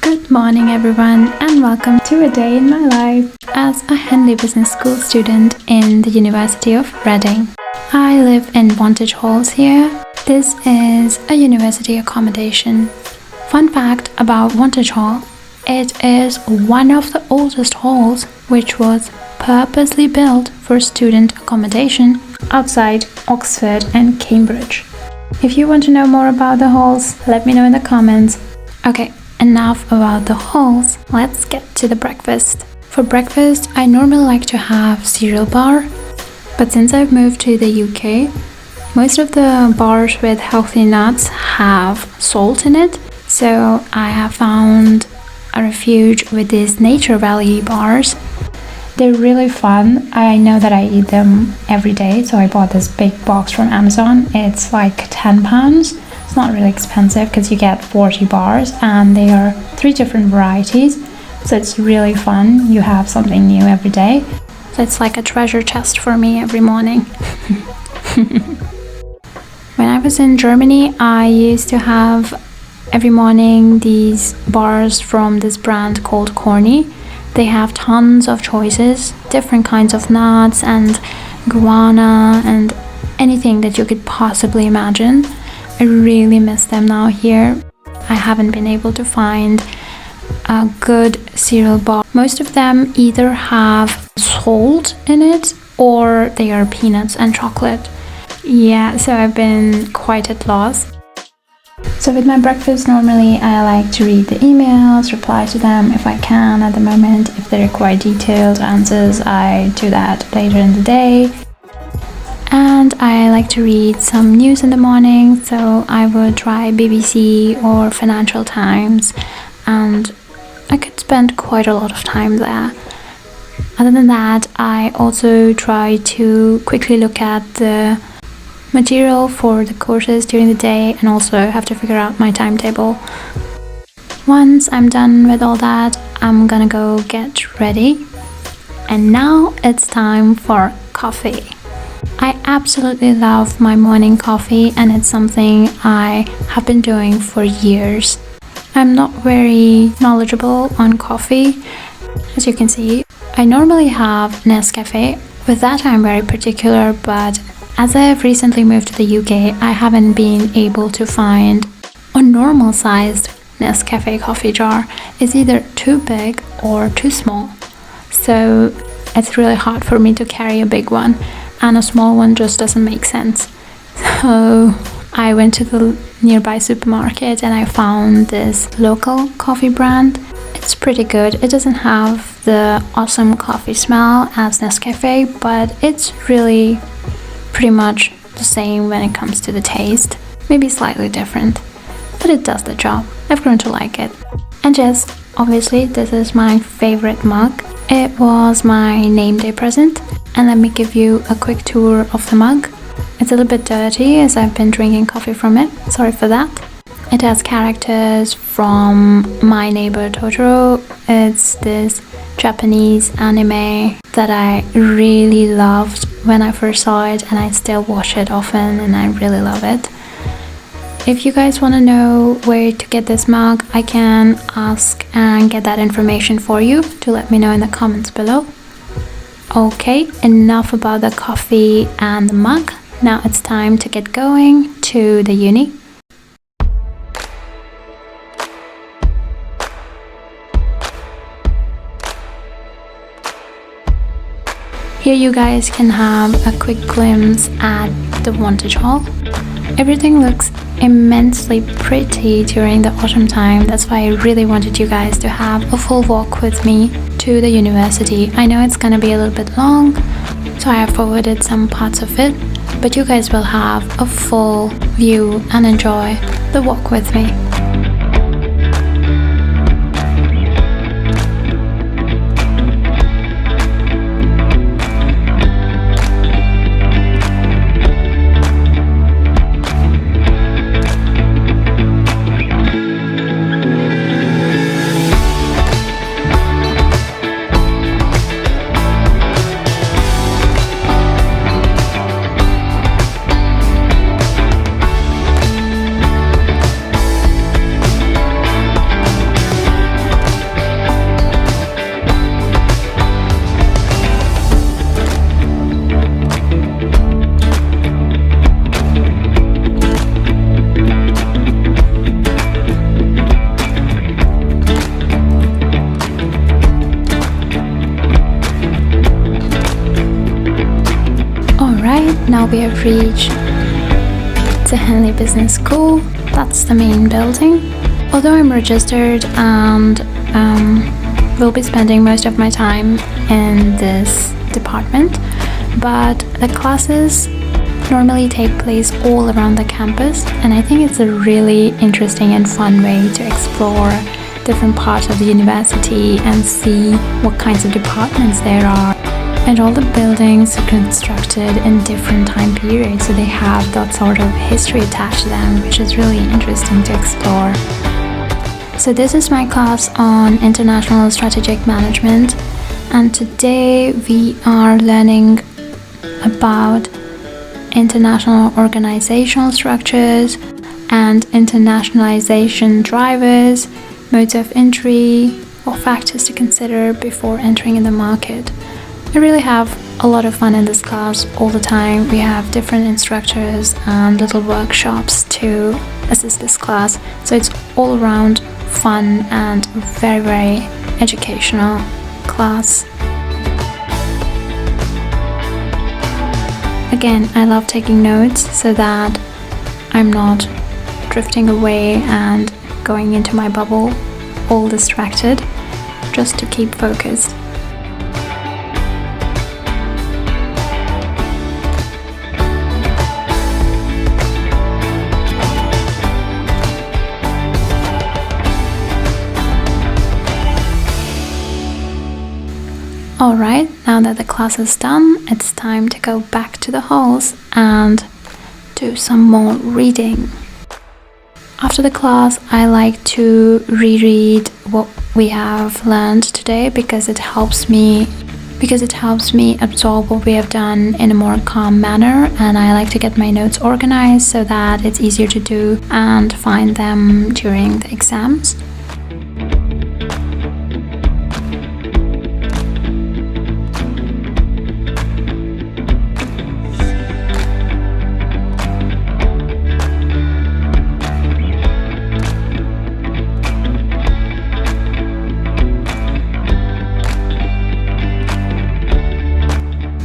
Good morning everyone and welcome to a day in my life as a Henley Business School student in the University of Reading. I live in Vantage Halls here. This is a university accommodation. Fun fact about Vantage Hall, it is one of the oldest halls which was purposely built for student accommodation outside Oxford and Cambridge. If you want to know more about the halls, let me know in the comments. Okay, enough about the halls, let's get to the breakfast. For breakfast, I normally like to have cereal bar, but since I've moved to the UK, most of the bars with healthy nuts have salt in it, so I have found a refuge with these Nature Valley bars. They're really fun. I know that I eat them every day, so I bought this big box from Amazon. It's like £10. It's not really expensive because you get 40 bars and they are 3 different varieties, so it's really fun. You have something new every day, so it's like a treasure chest for me every morning. When I was in Germany, I used to have every morning these bars from this brand called Corny. They have tons of choices, different kinds of nuts and guarana and anything that you could possibly imagine. I really miss them now here. I haven't been able to find a good cereal bar. Most of them either have salt in it or they are peanuts and chocolate. Yeah, so I've been quite at loss. So with my breakfast, normally I like to read the emails, reply to them if I can at the moment. If they require detailed answers, I do that later in the day. And I like to read some news in the morning, so I would try BBC or Financial Times, and I could spend quite a lot of time there. Other than that, I also try to quickly look at the material for the courses during the day and also have to figure out my timetable. Once I'm done with all that, I'm gonna go get ready. And now it's time for coffee. I absolutely love my morning coffee and it's something I have been doing for years. I'm not very knowledgeable on coffee, as you can see. I normally have Nescafe. With that I'm very particular, but as I have recently moved to the UK, I haven't been able to find a normal sized Nescafe coffee jar. It's either too big or too small. So it's really hard for me to carry a big one, and a small one just doesn't make sense. So I went to the nearby supermarket and I found this local coffee brand. It's pretty good. It doesn't have the awesome coffee smell as Nescafe, but it's really pretty much the same when it comes to the taste. Maybe slightly different, but it does the job. I've grown to like it. And just obviously this is my favorite mug. It was my name day present, and let me give you a quick tour of the mug. It's a little bit dirty as I've been drinking coffee from it, sorry for that. It has characters from My Neighbor Totoro. It's this Japanese anime that I really loved when I first saw it, and I still watch it often and I really love it. If you guys want to know where to get this mug, I can ask and get that information for you. Do let me know in the comments below. Okay, enough about the coffee and the mug. Now it's time to get going to the uni. Here you guys can have a quick glimpse at the Vantage Hall. Everything looks immensely pretty during the autumn time. That's why I really wanted you guys to have a full walk with me to the university. I know it's gonna be a little bit long, so I have forwarded some parts of it, but you guys will have a full view and enjoy the walk with me. now we have reached the Henley Business School. That's the main building. Although I'm registered and will be spending most of my time in this department, but the classes normally take place all around the campus, and I think it's a really interesting and fun way to explore different parts of the university and see what kinds of departments there are. And all the buildings are constructed in different time periods, so they have that sort of history attached to them, which is really interesting to explore. So this is my class on International Strategic Management, and today we are learning about international organizational structures and internationalization drivers, modes of entry, what factors to consider before entering in the market. I really have a lot of fun in this class all the time. We have different instructors and little workshops to assist this class, so it's all around fun and very, very educational class. Again, I love taking notes so that I'm not drifting away and going into my bubble all distracted, just to keep focused. Alright, now that the class is done, it's time to go back to the halls and do some more reading. After the class, I like to reread what we have learned today because it helps me absorb what we have done in a more calm manner, and I like to get my notes organized so that it's easier to do and find them during the exams.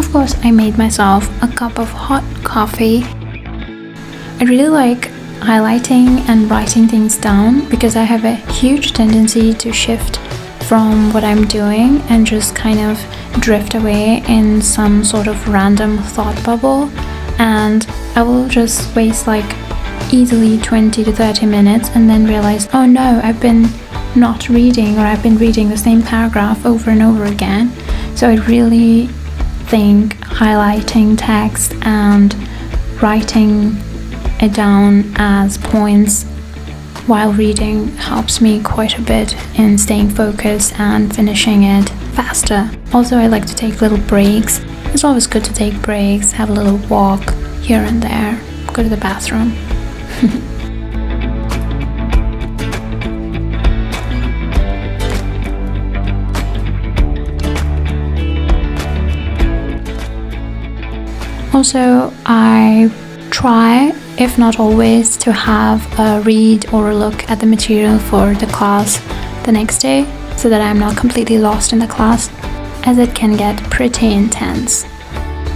Of course, I made myself a cup of hot coffee. I really like highlighting and writing things down because I have a huge tendency to shift from what I'm doing and just kind of drift away in some sort of random thought bubble, and I will just waste like easily 20 to 30 minutes and then realize, oh no, I've been not reading, or I've been reading the same paragraph over and over again. So I really think highlighting text and writing it down as points while reading helps me quite a bit in staying focused and finishing it faster. Also, I like to take little breaks. It's always good to take breaks, have a little walk here and there, go to the bathroom. Also, I try, if not always, to have a read or a look at the material for the class the next day so that I'm not completely lost in the class, as it can get pretty intense.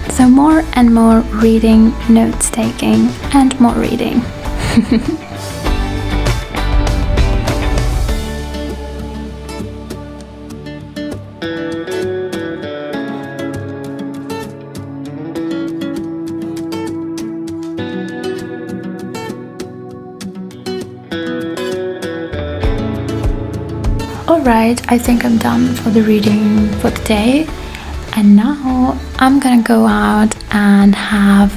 So more and more reading, notes taking, and more reading. Alright, I think I'm done for the reading for the day, and now I'm gonna go out and have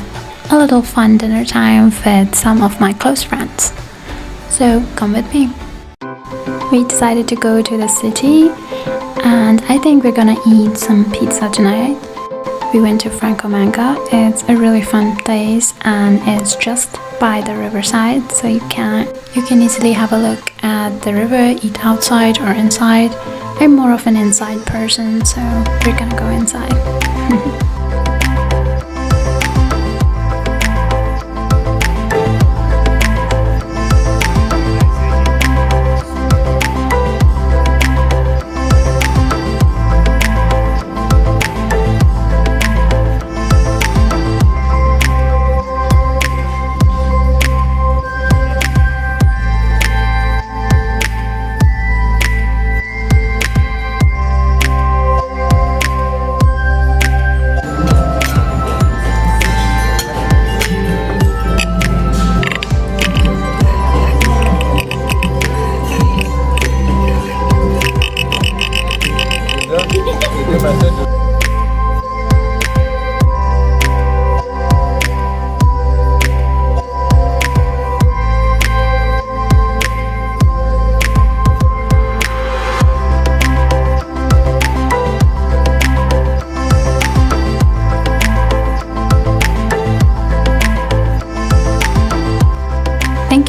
a little fun dinner time with some of my close friends. So come with me. We decided to go to the city, and I think we're gonna eat some pizza tonight. We went to Franco Manca. It's a really fun place and it's just by the riverside, so you can easily have a look at the river, eat outside or inside. I'm more of an inside person, so we're gonna go inside.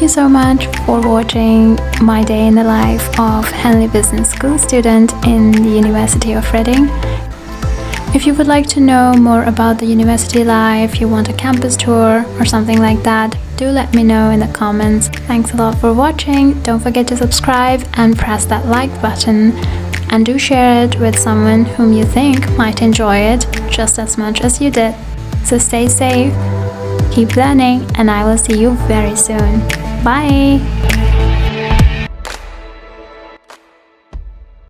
you so much for watching my day in the life of Henley Business School student in the University of Reading. If you would like to know more about the university life, you want a campus tour or something like that, do let me know in the comments. Thanks a lot for watching. Don't forget to subscribe and press that like button. And do share it with someone whom you think might enjoy it just as much as you did. So stay safe, keep learning, and I will see you very soon. Bye!